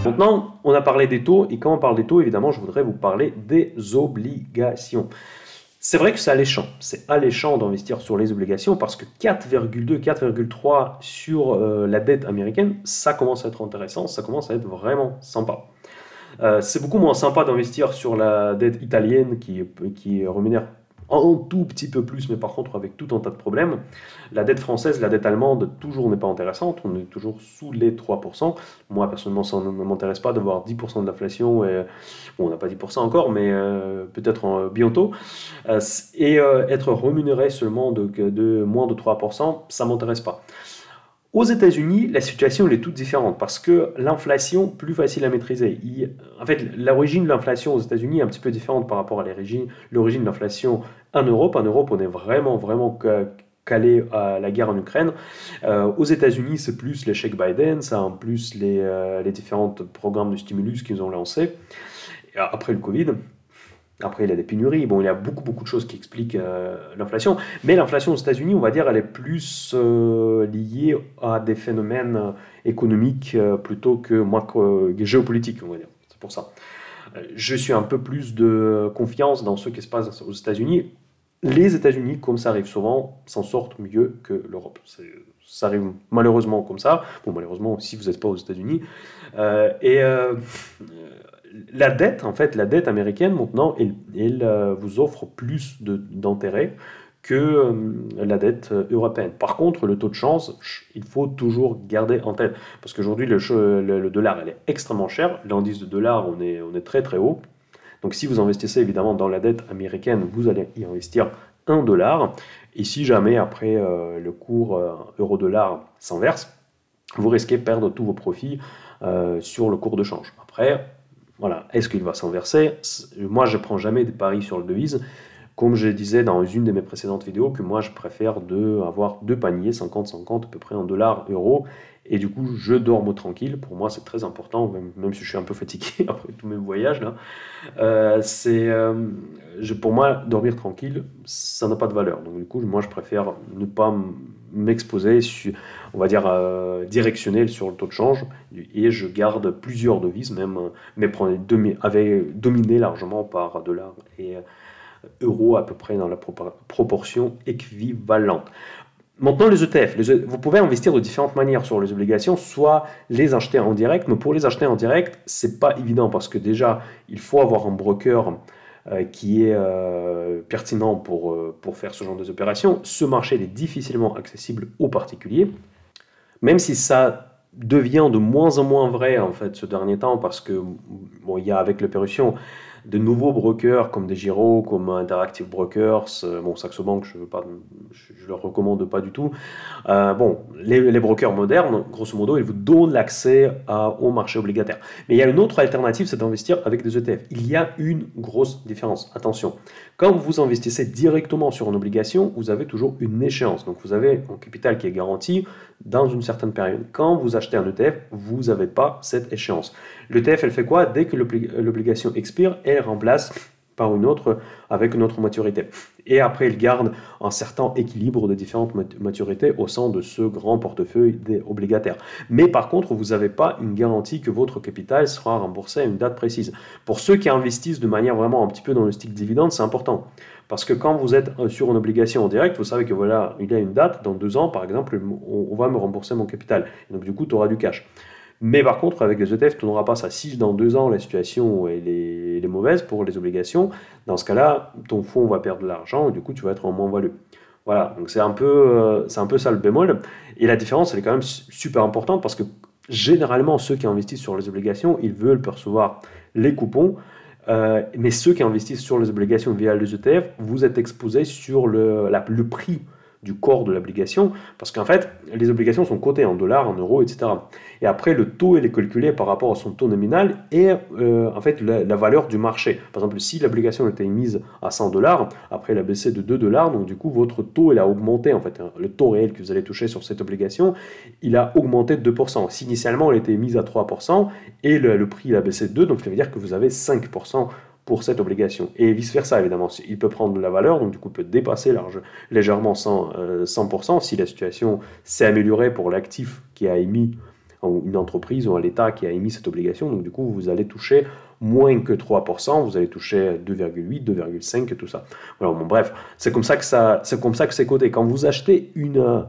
Maintenant, on a parlé des taux, et quand on parle des taux, évidemment, je voudrais vous parler des obligations. C'est vrai que c'est alléchant d'investir sur les obligations parce que 4,2, 4,3 sur la dette américaine, ça commence à être intéressant, ça commence à être vraiment sympa. C'est beaucoup moins sympa d'investir sur la dette italienne qui rémunère un tout petit peu plus, mais par contre avec tout un tas de problèmes. La dette française, la dette allemande, toujours n'est pas intéressante, on est toujours sous les 3%. Moi, personnellement, ça ne m'intéresse pas d'avoir 10% de l'inflation, et, bon, on n'a pas 10% encore, mais peut-être bientôt. Être rémunéré seulement de moins de 3%, ça ne m'intéresse pas. Aux États-Unis, la situation elle est toute différente parce que l'inflation, plus facile à maîtriser. En fait, l'origine de l'inflation aux États-Unis est un petit peu différente par rapport à l'origine de l'inflation en Europe. En Europe, on est vraiment calé à la guerre en Ukraine. Aux États-Unis, c'est plus l'échec Biden, ça en plus les différents programmes de stimulus qu'ils ont lancés après le Covid. Après, il y a des pénuries. Bon, il y a beaucoup de choses qui expliquent l'inflation. Mais l'inflation aux États-Unis, on va dire, elle est plus liée à des phénomènes économiques plutôt que géopolitiques, on va dire. C'est pour ça. Je suis un peu plus de confiance dans ce qui se passe aux États-Unis. Les États-Unis, comme ça arrive souvent, s'en sortent mieux que l'Europe. Ça arrive malheureusement comme ça. Bon, malheureusement, si vous n'êtes pas aux États-Unis. La dette, en fait, la dette américaine, maintenant, elle vous offre plus d'intérêt que la dette européenne. Par contre, le taux de chance, il faut toujours garder en tête. Parce qu'aujourd'hui, le dollar, elle est extrêmement cher. L'indice de dollar, on est très haut. Donc si vous investissez évidemment dans la dette américaine, vous allez y investir 1 dollar. Et si jamais, après, le cours euro-dollar s'inverse, vous risquez de perdre tous vos profits sur le cours de change. Après, voilà, est-ce qu'il va s'inverser? Moi, je ne prends jamais des paris sur le devise. Comme je disais dans une de mes précédentes vidéos, que moi, je préfère avoir deux paniers, 50-50, à peu près en dollars, euros. Et du coup, je dorme tranquille. Pour moi, c'est très important, même si je suis un peu fatigué après tous mes voyages. Là. Pour moi, dormir tranquille, ça n'a pas de valeur. Donc du coup, moi, je préfère ne pas m'exposer, on va dire, directionnel sur le taux de change. Et je garde plusieurs devises, même, mais dominé largement par dollars et euros à peu près dans la proportion équivalente. Maintenant, les ETF. Vous pouvez investir de différentes manières sur les obligations, soit les acheter en direct, mais pour les acheter en direct, c'est pas évident parce que déjà, il faut avoir un broker qui est pertinent pour faire ce genre d'opérations. Ce marché est difficilement accessible aux particuliers, même si ça devient de moins en moins vrai en fait ce dernier temps parce que bon, il y a avec l'opération de nouveaux brokers comme DEGIRO, comme Interactive Brokers, bon Saxo Bank je ne le recommande pas du tout. Bon, les brokers modernes, grosso modo, ils vous donnent l'accès au marché obligataire. Mais il y a une autre alternative, c'est d'investir avec des ETF. Il y a une grosse différence. Attention, quand vous investissez directement sur une obligation, vous avez toujours une échéance. Donc vous avez un capital qui est garanti dans une certaine période. Quand vous achetez un ETF, vous n'avez pas cette échéance. L'ETF, elle fait quoi? Dès que l'obligation expire, elle remplace par une autre avec une autre maturité. Et après, il garde un certain équilibre de différentes maturités au sein de ce grand portefeuille des obligataires. Mais par contre, vous n'avez pas une garantie que votre capital sera remboursé à une date précise. Pour ceux qui investissent de manière vraiment un petit peu dans le style dividende, c'est important. Parce que quand vous êtes sur une obligation en direct, vous savez que voilà, il y a une date, dans 2 ans par exemple, on va me rembourser mon capital. Et donc du coup, tu auras du cash. Mais par contre, avec les ETF, tu n'auras pas ça. Si dans 2 ans, la situation elle est mauvaise pour les obligations, dans ce cas-là, ton fonds va perdre de l'argent et du coup, tu vas être en moins-value. Voilà, donc c'est un peu ça le bémol. Et la différence, elle est quand même super importante parce que généralement, ceux qui investissent sur les obligations, ils veulent percevoir les coupons. Mais ceux qui investissent sur les obligations via les ETF, vous êtes exposés sur le prix du corps de l'obligation, parce qu'en fait, les obligations sont cotées en dollars, en euros, etc. Et après, le taux, il est calculé par rapport à son taux nominal et en fait, la valeur du marché. Par exemple, si l'obligation était émise à 100 dollars, après, elle a baissé de 2 dollars, donc du coup, votre taux, il a augmenté, en fait. Le taux réel que vous allez toucher sur cette obligation, il a augmenté de 2%. Si initialement, elle était émise à 3% et le prix, il a baissé de 2, donc ça veut dire que vous avez 5% pour cette obligation. Et vice-versa, évidemment. Il peut prendre de la valeur, donc du coup, il peut dépasser légèrement 100% si la situation s'est améliorée pour l'actif qui a émis une entreprise ou à l'État qui a émis cette obligation. Donc du coup, vous allez toucher moins que 3%, vous allez toucher 2,8, 2,5 et tout ça. Voilà, bon, bref, c'est comme ça que c'est coté. Quand vous achetez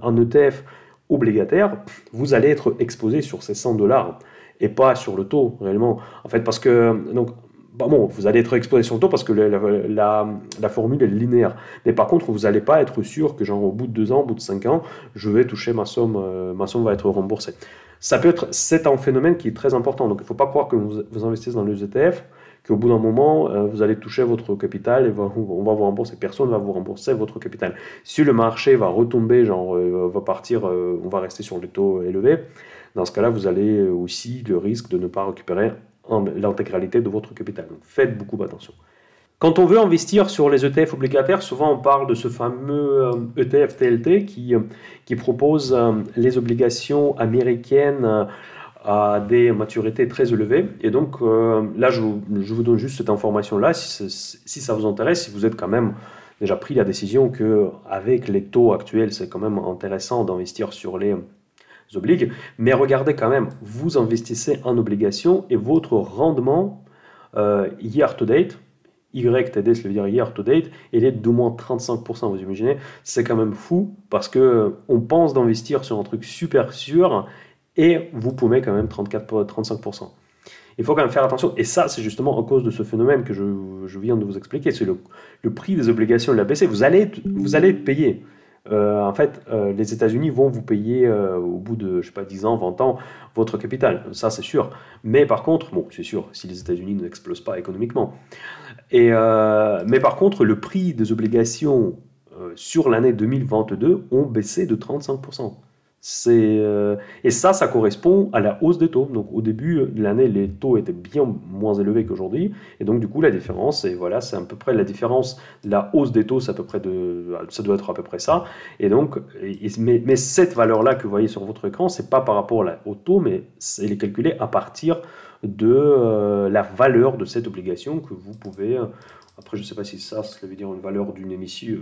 un ETF obligataire, vous allez être exposé sur ces 100 dollars et pas sur le taux réellement. En fait, parce que donc bon, vous allez être exposé sur le taux parce que la formule est linéaire. Mais par contre, vous n'allez pas être sûr que genre au bout de 2 ans, au bout de 5 ans, je vais toucher ma somme va être remboursée. C'est un phénomène qui est très important. Donc il ne faut pas croire que vous investissez dans les ETF, qu'au bout d'un moment, vous allez toucher votre capital et on va vous rembourser. Personne ne va vous rembourser votre capital. Si le marché va retomber, va partir, on va rester sur les taux élevés, dans ce cas-là, vous allez aussi le risque de ne pas récupérer l'intégralité de votre capital. Donc faites beaucoup attention. Quand on veut investir sur les ETF obligataires, souvent on parle de ce fameux ETF TLT qui propose les obligations américaines à des maturités très élevées. Et donc là, je vous donne juste cette information-là, si ça vous intéresse, si vous êtes quand même déjà pris la décision qu'avec les taux actuels, c'est quand même intéressant d'investir sur les obligues, mais regardez quand même, vous investissez en obligations et votre rendement year to date, YTD, ça veut dire year to date, il est d'au moins 35%, vous imaginez, c'est quand même fou parce que on pense d'investir sur un truc super sûr et vous pouvez quand même 35%. Il faut quand même faire attention, et ça c'est justement à cause de ce phénomène que je viens de vous expliquer, c'est le prix des obligations de la BCE, vous allez être payé. En fait, les États-Unis vont vous payer au bout de, je sais pas, 10 ans, 20 ans, votre capital. Ça, c'est sûr. Mais par contre, bon, c'est sûr, si les États-Unis n'explosent pas économiquement. Mais par contre, le prix des obligations sur l'année 2022 ont baissé de 35%. Et ça correspond à la hausse des taux. Donc au début de l'année, les taux étaient bien moins élevés qu'aujourd'hui. Et donc du coup, la différence, et voilà, c'est à peu près la différence. La hausse des taux, c'est à peu près ça doit être à peu près ça. Et donc, mais cette valeur-là que vous voyez sur votre écran, c'est pas par rapport au taux, mais elle est calculée à partir de la valeur de cette obligation que vous pouvez. Après, je ne sais pas si ça veut dire une valeur d'une émission.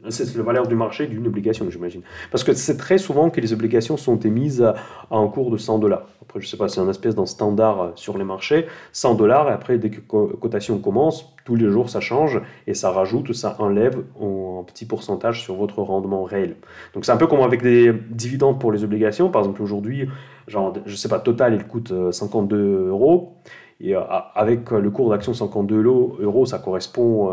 C'est la valeur du marché d'une obligation, j'imagine. Parce que c'est très souvent que les obligations sont émises à un cours de 100 dollars. Après, je ne sais pas, c'est un espèce d'un standard sur les marchés. 100 dollars, et après, dès que la cotation commence, tous les jours, ça change et ça rajoute, ça enlève un petit pourcentage sur votre rendement réel. Donc, c'est un peu comme avec des dividendes pour les obligations. Par exemple, aujourd'hui, genre, je ne sais pas, Total, il coûte 52 euros. Et avec le cours d'action 52 euros, ça correspond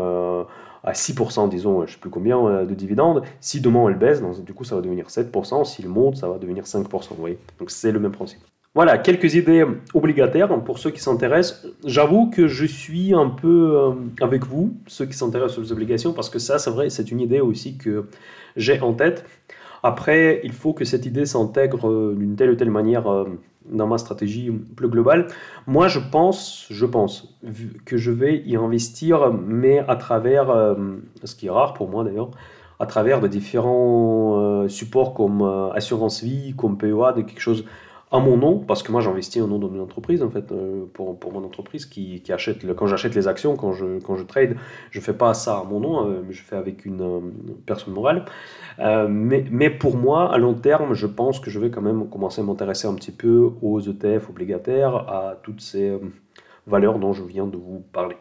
à 6%, disons, je ne sais plus combien, de dividendes. Si demain elle baisse, donc, du coup ça va devenir 7%. S'il monte, ça va devenir 5%. Vous voyez, donc c'est le même principe. Voilà, quelques idées obligataires pour ceux qui s'intéressent. J'avoue que je suis un peu avec vous, ceux qui s'intéressent aux obligations, parce que ça, c'est vrai, c'est une idée aussi que j'ai en tête. Après, il faut que cette idée s'intègre d'une telle ou telle manière dans ma stratégie plus globale. Moi, je pense que je vais y investir, mais à travers, ce qui est rare pour moi d'ailleurs, à travers de différents supports comme assurance vie, comme PEA, de quelque chose à mon nom, parce que moi j'investis au nom de mon entreprise en fait, pour mon entreprise qui achète, quand j'achète les actions, quand je trade, je fais pas ça à mon nom, je fais avec une personne morale. Mais pour moi, à long terme, je pense que je vais quand même commencer à m'intéresser un petit peu aux ETF obligataires, à toutes ces valeurs dont je viens de vous parler.